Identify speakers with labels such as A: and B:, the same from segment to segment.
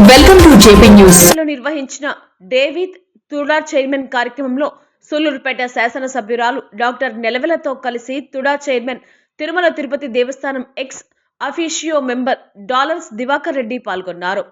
A: Welcome to JP news.
B: నిర్వహించిన David TUDA chairman కార్యక్రమంలో సూలూరుపేట శాసనసభ్యురాలు డాక్టర్ నెలవెలతో కలిసి TUDA chairman Tirumala Tirupati Devasthanam ex officio member Dollars Divakar Reddy పాల్గొన్నారు.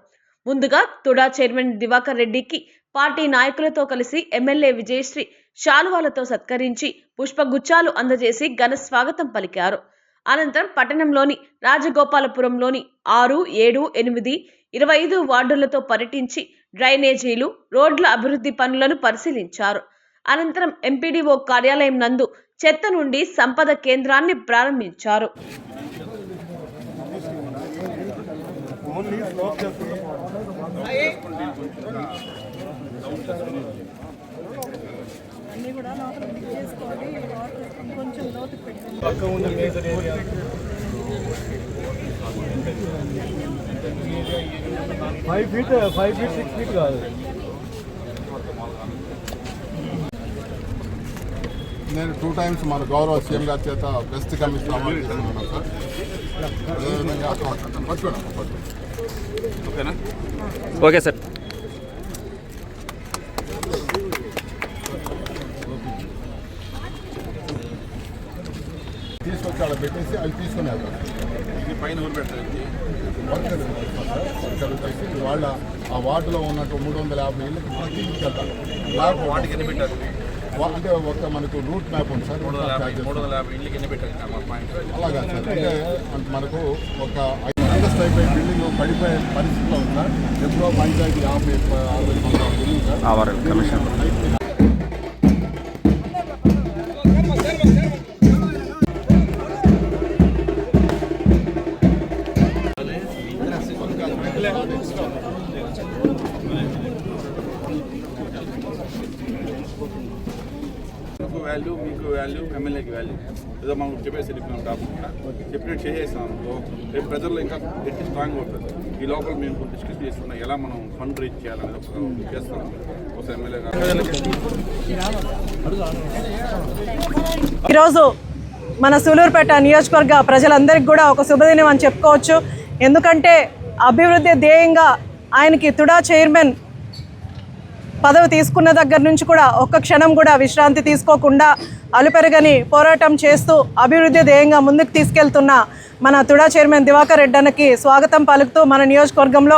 B: ముందుగా తుడా చైర్మన్ దివాకర్ రెడ్డికి పార్టీ నాయకులతో కలిసి ఎమ్మెల్యే విజయశ్రీ శాలువాలతో సత్కరించి పుష్పగుచ్చాలు అందజేసి ఘన స్వాగతం పలికారు. అనంతరం పట్టణంలోని రాజగోపాలపురంలోని 6, 7, 8, 25 వార్డులతో పర్యటించి డ్రైనేజీలు, రోడ్ల అభివృద్ధి పనులను పరిశీలించారు. అనంతరం ఎంపీడీఓ కార్యాలయం నందు చెత్త నుండి సంపద కేంద్రాన్ని ప్రారంభించారు.
C: Five feet, 6 feet కాదు.
D: నేను 2 times మన గౌరవ సీఎం గారి చేత బెస్ట్ కమిషన్ అవార్డు తీసుకున్నాను సార్. అదేవిధంగా
E: ఓకేనా? Okay sir.
D: తీసుకొచ్చి అలా పెట్టేసి అవి తీసుకున్నారు.
E: ఇది పైన ఊరు పెడతారు.
D: వాళ్ళ ఆ వార్డులో ఉన్నట్టు 350 ఇళ్ళకి ప్రతి ఇంటికి వెళ్తారు.
E: వాటికి ఎన్ని పెట్టారు
D: అంటే ఒక మనకు రూట్ మ్యాప్ ఉంది సార్.
E: 350 ఇళ్ళకి ఎన్ని పెట్టారు?
D: అలాగా సార్. అంటే మనకు ఒక 5 అయిపోయి బిల్డింగ్ పడిపోయే పరిస్థితిలో ఉంది సార్. ఎప్పుడో panchayat 50-60 building sir
E: commission. Value, మీకు వాల్యూ, ఎమ్మెల్యేకి వాల్యూ ఏదో మనం చెప్పేసి వెళ్ళిపోయినాం కాకుండా చెప్పినట్టు చేసేసాం అనుకో రేపు ప్రజల్లో ఇంకా గట్టి స్ట్రాంగ్ అవుతుంది. ఈ లోపల మేము డిస్కస్ చేస్తున్నాం ఎలా మనం ఫండ్ రీచ్ చేయాలని ఒక చేస్తాం. ఒక ఎమ్మెల్యే
F: ఈరోజు మన సూలూరుపేట నియోజకవర్గ ప్రజలందరికీ కూడా ఒక శుభదినం అని చెప్పుకోవచ్చు. ఎందుకంటే అభివృద్ధి ధ్యేయంగా ఆయనకి తుడా చైర్మన్ పదవి తీసుకున్న దగ్గర నుంచి కూడా ఒక్క క్షణం కూడా విశ్రాంతి తీసుకోకుండా అలుపెరగని పోరాటం చేస్తూ అభివృద్ధి ధ్యేయంగా ముందుకు తీసుకెళ్తున్న మన తుడా చైర్మన్ దివాకర్ రెడ్డికి స్వాగతం పలుకుతూ మన నియోజకవర్గంలో,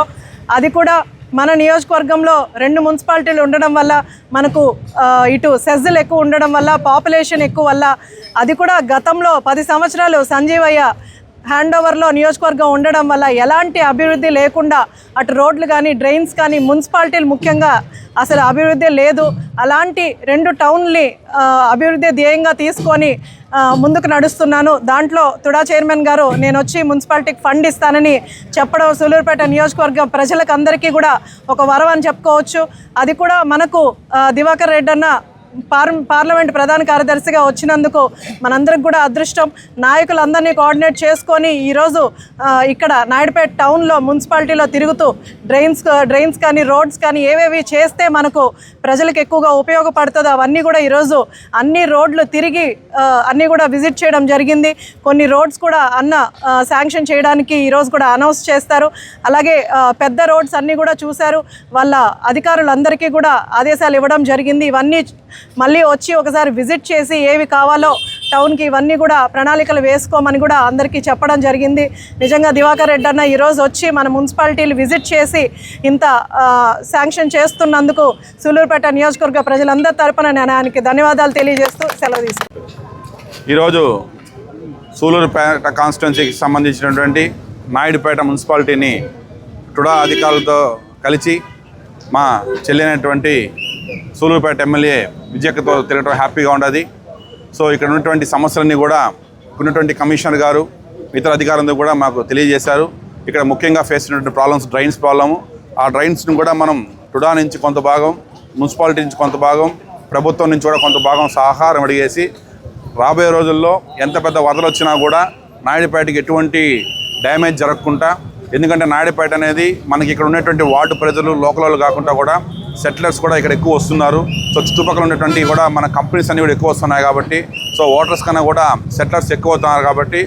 F: అది కూడా మన నియోజకవర్గంలో 2 మున్సిపాలిటీలు ఉండడం వల్ల మనకు ఇటు సెజ్జులు ఎక్కువ ఉండడం వల్ల, పాపులేషన్ ఎక్కువ వల్ల, అది కూడా గతంలో 10 సంవత్సరాలు సంజీవయ్య హ్యాండ్ ఓవర్లో నియోజకవర్గం ఉండడం వల్ల ఎలాంటి అభివృద్ధి లేకుండా అటు రోడ్లు కానీ, డ్రైన్స్ కానీ, మున్సిపాలిటీలు ముఖ్యంగా అసలు అభివృద్ధి లేదు. అలాంటి 2 టౌన్లని అభివృద్ధి ధ్యేయంగా తీసుకొని ముందుకు నడుస్తున్నాను. దాంట్లో తుడా చైర్మన్ గారు నేను వచ్చి మున్సిపాలిటీకి ఫండ్ ఇస్తానని చెప్పడం సూలూరుపేట నియోజకవర్గం ప్రజలకు అందరికీ కూడా ఒక వరం అని చెప్పుకోవచ్చు. అది కూడా మనకు దివాకర్ రెడ్డి అన్న పార్లమెంట్ ప్రధాన కార్యదర్శిగా వచ్చినందుకు మనందరికి కూడా అదృష్టం. నాయకులందరినీ కోఆర్డినేట్ చేసుకొని ఈరోజు ఇక్కడ నాయుడుపేట టౌన్లో మున్సిపాలిటీలో తిరుగుతూ డ్రైన్స్ కానీ, రోడ్స్ కానీ ఏవేవి చేస్తే మనకు ప్రజలకు ఎక్కువగా ఉపయోగపడుతుందో అవన్నీ కూడా ఈరోజు అన్ని రోడ్లు తిరిగి అన్నీ కూడా విజిట్ చేయడం జరిగింది. కొన్ని రోడ్స్ కూడా శాంక్షన్ చేయడానికి ఈరోజు కూడా అనౌన్స్ చేస్తారు. అలాగే పెద్ద రోడ్స్ అన్నీ కూడా చూశారు. వాళ్ళ అధికారులందరికీ కూడా ఆదేశాలు ఇవ్వడం జరిగింది. ఇవన్నీ మళ్ళీ వచ్చి ఒకసారి విజిట్ చేసి ఏవి కావాలో టౌన్కి ఇవన్నీ కూడా ప్రణాళికలు వేసుకోమని కూడా అందరికీ చెప్పడం జరిగింది. నిజంగా దివాకర్ రెడ్డి అన్న ఈరోజు వచ్చి మన మున్సిపాలిటీలు విజిట్ చేసి ఇంత శాంక్షన్ చేస్తున్నందుకు సూలూరుపేట నియోజకవర్గ ప్రజలందరి తరపున నేను ఆయనకి ధన్యవాదాలు తెలియజేస్తూ సెలవు తీసుకుంటాను.
E: ఈరోజు సూలూరుపేట కాన్స్టిట్యున్సీకి సంబంధించినటువంటి నాయుడుపేట మున్సిపాలిటీని టుడా అధికారులతో కలిసి మా చెల్లినటువంటి సూలూరుపేట ఎమ్మెల్యే విజయక్కతో తిరగడం హ్యాపీగా ఉండదు. సో ఇక్కడ ఉన్నటువంటి సమస్యలన్నీ కూడా ఉన్నటువంటి కమిషనర్ గారు, ఇతర అధికారులందరూ కూడా మాకు తెలియజేశారు. ఇక్కడ ముఖ్యంగా ఫేస్ అయినటువంటి ప్రాబ్లమ్స్ డ్రైన్స్ ప్రాబ్లము. ఆ డ్రైన్స్ని కూడా మనం టుడా నుంచి కొంత భాగం, మున్సిపాలిటీ నుంచి కొంత భాగం, ప్రభుత్వం నుంచి కూడా కొంత భాగం సహకారం అడిగేసి రాబోయే రోజుల్లో ఎంత పెద్ద వరదలు వచ్చినా కూడా నాయుడుపేటకి ఎటువంటి డ్యామేజ్ జరగకుండా, ఎందుకంటే నాయుడుపేట అనేది మనకి ఇక్కడ ఉన్నటువంటి వార్డు ప్రజలు, లోకల్ వాళ్ళు కాకుండా కూడా సెటిలర్స్ కూడా ఇక్కడ ఎక్కువ వస్తున్నారు. సో చుట్టుపక్కల ఉన్నటువంటి కూడా మన కంపెనీస్ అన్నీ కూడా ఎక్కువ వస్తున్నాయి కాబట్టి, సో ఓటర్స్ కన్నా కూడా సెటిలర్స్ ఎక్కువ అవుతున్నారు కాబట్టి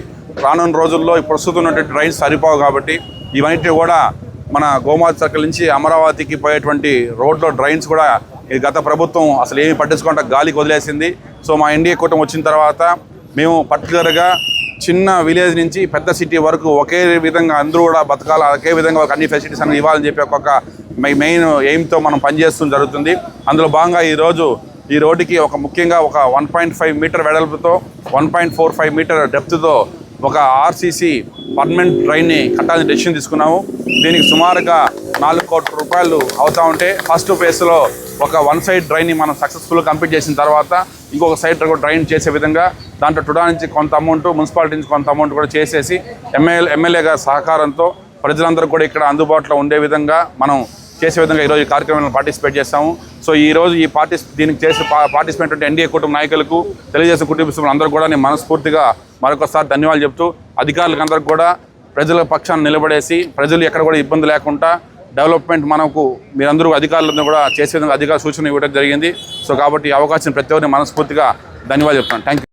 E: రానున్న రోజుల్లో ప్రస్తుతం ఉన్నటువంటి డ్రైన్స్ సరిపోవు కాబట్టి ఇవన్నిటి కూడా మన గోమాత సర్కిల్ నుంచి అమరావతికి పోయేటువంటి రోడ్లో డ్రైన్స్ కూడా ఈ గత ప్రభుత్వం అసలు ఏమి పట్టించుకుంటా గాలికి వదిలేసింది. సో మా ఎన్డీఏ కూటమి వచ్చిన తర్వాత మేము పర్టికులర్గా చిన్న విలేజ్ నుంచి పెద్ద సిటీ వరకు ఒకే విధంగా అందరూ కూడా బతకాలి, ఒకే విధంగా ఒక అన్ని ఫెసిలిటీస్ అన్ని ఇవ్వాలని చెప్పి ఒక మెయిన్ ఎయిమ్తో మనం పనిచేస్తూ జరుగుతుంది. అందులో భాగంగా ఈ రోడ్డుకి ముఖ్యంగా ఒక 1.5 మీటర్ వెడల్పుతో 1.45 మీటర్ డెప్త్తో ఒక ఆర్సీసీ పర్మనెంట్ డ్రైన్ని కట్టాలని డెసిషన్ తీసుకున్నాము. దీనికి సుమారుగా 4 కోట్ల రూపాయలు అవుతా ఉంటే ఫస్ట్ ఫేజ్లో ఒక వన్ సైడ్ డ్రైన్ని మనం సక్సెస్ఫుల్గా కంప్లీట్ చేసిన తర్వాత ఇంకొక సైడ్ డ్రైన్ చేసే విధంగా దాంట్లో టుడా నుంచి కొంత అమౌంట్, మున్సిపాలిటీ నుంచి కొంత అమౌంట్ కూడా చేసేసి ఎమ్మెల్యే గారి సహకారంతో ప్రజలందరూ కూడా ఇక్కడ అందుబాటులో ఉండే విధంగా మనం చేసే విధంగా ఈరోజు ఈ కార్యక్రమంలో పార్టిసిపేట్ చేస్తాము. సో ఈరోజు దీనికి చేసి పార్టిసిపేట్ ఎన్డీఏ కుటుంబ నాయకులకు, తెలుగుదేశం కుటుంబ సభ్యులందరూ కూడా నేను మనస్ఫూర్తిగా మరొకసారి ధన్యవాదాలు చెప్తూ అధికారులకు అందరికీ కూడా ప్రజల పక్షాన్ని నిలబడేసి ప్రజలు ఎక్కడ కూడా ఇబ్బంది లేకుండా డెవలప్మెంట్ మనకు మీరందరూ అధికారులను కూడా చేసే విధంగా అధికార సూచన ఇవ్వడం జరిగింది. సో కాబట్టి ఈ అవకాశం ప్రతి ఒక్కరిని మనస్ఫూర్తిగా ధన్యవాదాలు చెప్తాను. Thank you.